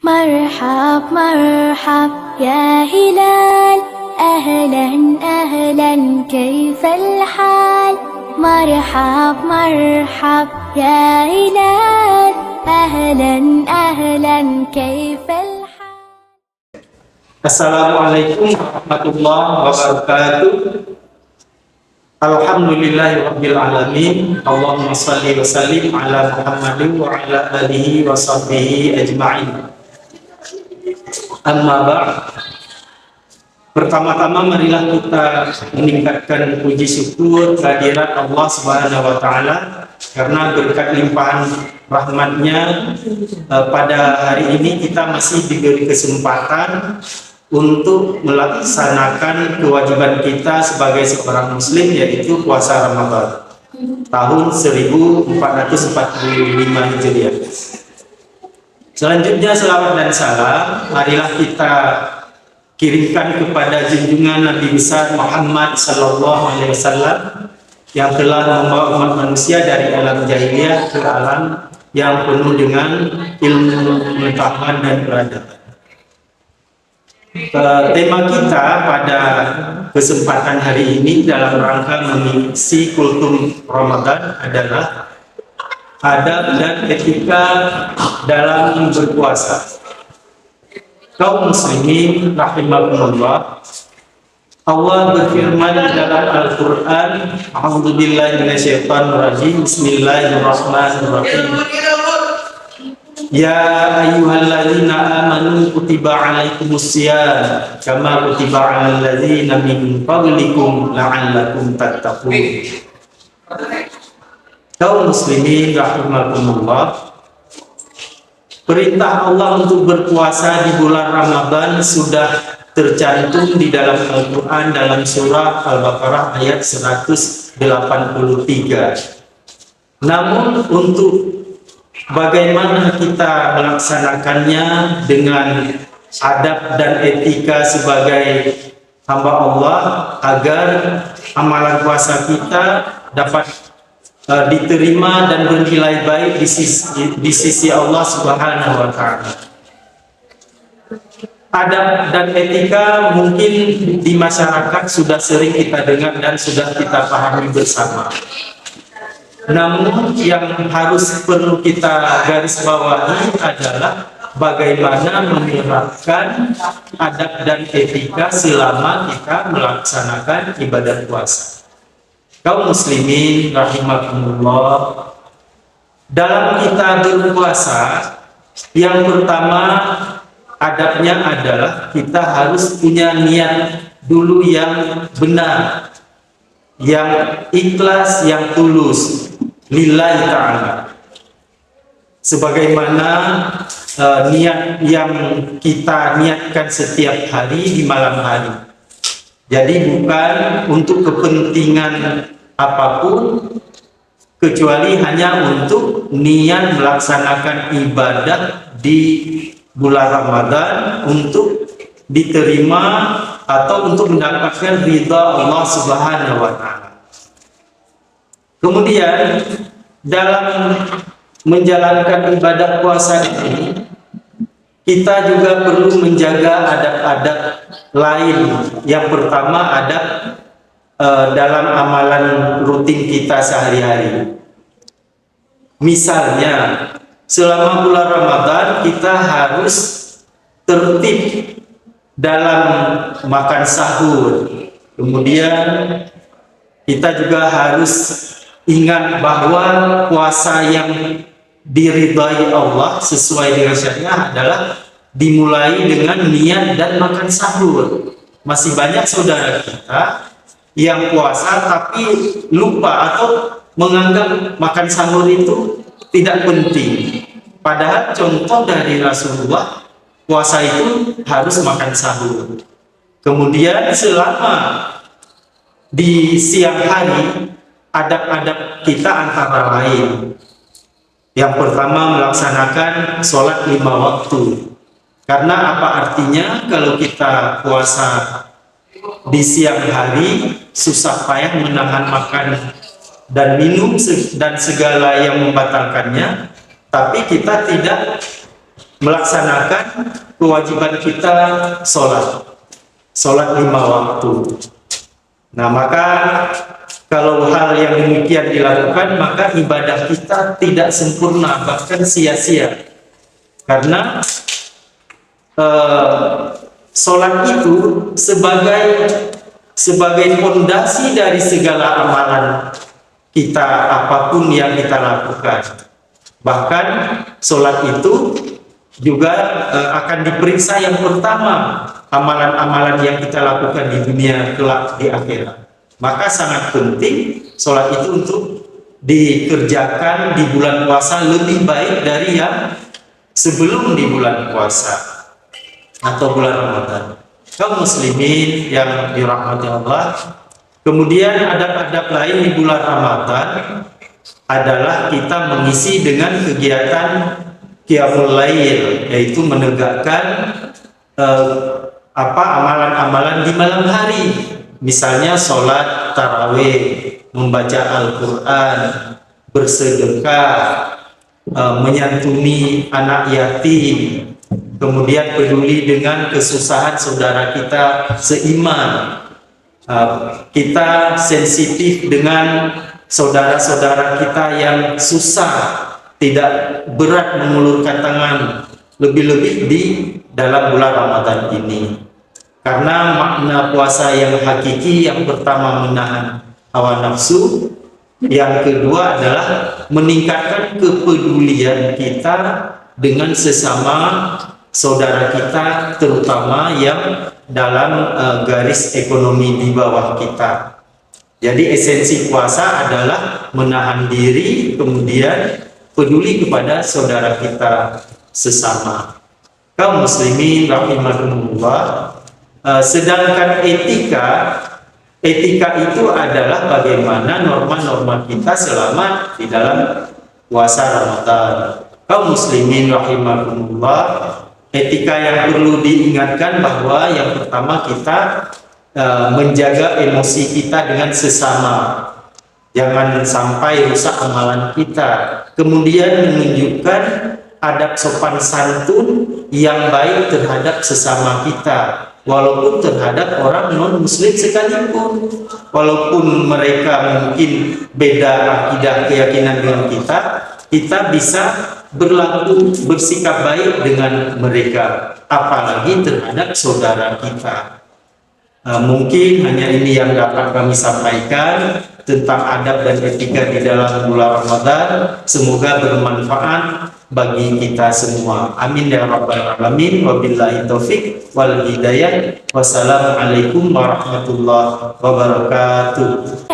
مرحب مرحب يا هلال، أهلا أهلا كيف الحال؟ مرحب مرحب يا هلال، أهلا أهلا كيف الحال؟ Assalamualaikum warahmatullahi wabarakatuh. Alhamdulillahirabbil alamin. Allahumma shalli wa sallim ala Muhammadin wa ala alihi wa sahbihi ajma'in. Amma ba'd. Pertama-tama marilah kita meningkatkan puji syukur kehadirat Allah Subhanahu wa taala karena berkat limpahan rahmatnya pada hari ini kita masih diberi kesempatan untuk melaksanakan kewajiban kita sebagai seorang muslim, yaitu puasa Ramadan tahun 1445 Hijriah. Selanjutnya selawat dan salam marilah kita kirimkan kepada junjungan Nabi besar Muhammad sallallahu alaihi wasallam yang telah membawa umat manusia dari alam jahiliyah ke alam yang penuh dengan ilmu pengetahuan dan peradaban. Tema kita pada kesempatan hari ini dalam rangka mengisi kultum Ramadan adalah adab dan etika dalam berpuasa. Kaum muslimin rahimakumullah, Allah berfirman dalam Al-Quran, A'udzubillahi minasyaitonirrajim, Bismillahirrahmanirrahim. Ya ayyuhalladzina amanu kutiba alaikumusiyam kama kutiba alal ladzina min qablikum la'allakum tattaqun. Kaum muslimin rahimakumullah, perintah Allah untuk berpuasa di bulan Ramadan sudah tercantum di dalam Al-Quran dalam surah Al-Baqarah ayat 183. Namun untuk bagaimana kita melaksanakannya dengan adab dan etika sebagai hamba Allah agar amalan puasa kita dapat diterima dan bernilai baik di sisi Allah Subhanahu wa taala. Adab dan etika mungkin di masyarakat sudah sering kita dengar dan sudah kita pahami bersama. Namun yang perlu kita garis bawahi adalah bagaimana menerapkan adab dan etika selama kita melaksanakan ibadah puasa. Kaum muslimin rahimakumullah, dalam kita berpuasa, yang pertama adabnya adalah kita harus punya niat dulu yang benar, yang ikhlas, yang tulus lillahi ta'ala, sebagaimana niat yang kita niatkan setiap hari di malam hari. Jadi bukan untuk kepentingan apapun kecuali hanya untuk niat melaksanakan ibadah di bulan Ramadan untuk diterima atau untuk mendapatkan ridha Allah Subhanahu wa taala. Kemudian dalam menjalankan ibadah puasa ini kita juga perlu menjaga adab-adab lain. Yang pertama adab dalam amalan rutin kita sehari-hari. Misalnya selama bulan Ramadan kita harus tertib dalam makan sahur. Kemudian kita juga harus ingat bahwa puasa yang diridhai Allah sesuai dengan syariat adalah dimulai dengan niat dan makan sahur. Masih banyak saudara kita yang puasa tapi lupa atau menganggap makan sahur itu tidak penting. Padahal contoh dari Rasulullah, puasa itu harus makan sahur. Kemudian selama di siang hari, adab-adab kita antara lain. Yang pertama melaksanakan sholat 5 waktu. Karena apa artinya kalau kita puasa di siang hari, susah payah menahan makan dan minum dan segala yang membatalkannya, tapi kita tidak melaksanakan kewajiban kita sholat 5 waktu. Nah, maka kalau hal yang demikian dilakukan, maka ibadah kita tidak sempurna, bahkan sia-sia. Karena sholat itu sebagai fondasi dari segala amalan kita, apapun yang kita lakukan. Bahkan sholat itu juga akan diperiksa yang pertama, amalan-amalan yang kita lakukan di dunia kelak di akhirat. Maka sangat penting sholat itu untuk dikerjakan di bulan puasa lebih baik dari yang sebelum di bulan puasa atau bulan Ramadan. Kaum muslimin yang dirahmati Allah, kemudian adab-adab lain di bulan Ramadan adalah kita mengisi dengan kegiatan Qiyamul Lail, yaitu menegakkan amalan-amalan di malam hari, misalnya sholat tarawih, membaca Al-Quran, bersedekah, menyantuni anak yatim, kemudian peduli dengan kesusahan saudara kita seiman. Kita sensitif dengan saudara-saudara kita yang susah, tidak berat mengulurkan tangan, lebih-lebih di dalam bulan Ramadan ini. Karena makna puasa yang hakiki, yang pertama menahan hawa nafsu, yang kedua adalah meningkatkan kepedulian kita dengan sesama saudara kita, terutama yang dalam garis ekonomi di bawah kita. Jadi esensi puasa adalah menahan diri, kemudian peduli kepada saudara kita sesama. Kaum muslimin rahimakumullah, sedangkan etika itu adalah bagaimana norma-norma kita selama di dalam puasa Ramadan. Kaum muslimin rahimakumullah, etika yang perlu diingatkan bahwa yang pertama kita menjaga emosi kita dengan sesama. Jangan sampai rusak amalan kita. Kemudian menunjukkan adab sopan santun yang baik terhadap sesama kita, walaupun terhadap orang non-muslim sekalipun. Walaupun mereka mungkin beda akidah keyakinan dengan kita bisa berlaku bersikap baik dengan mereka, apalagi terhadap saudara kita. Mungkin hanya ini yang dapat kami sampaikan tentang adab dan etika di dalam bulan Ramadan. Semoga bermanfaat bagi kita semua. Amin ya rabbal alamin. Wabillahi taufik wal hidayah. Wassalamualaikum warahmatullahi wabarakatuh.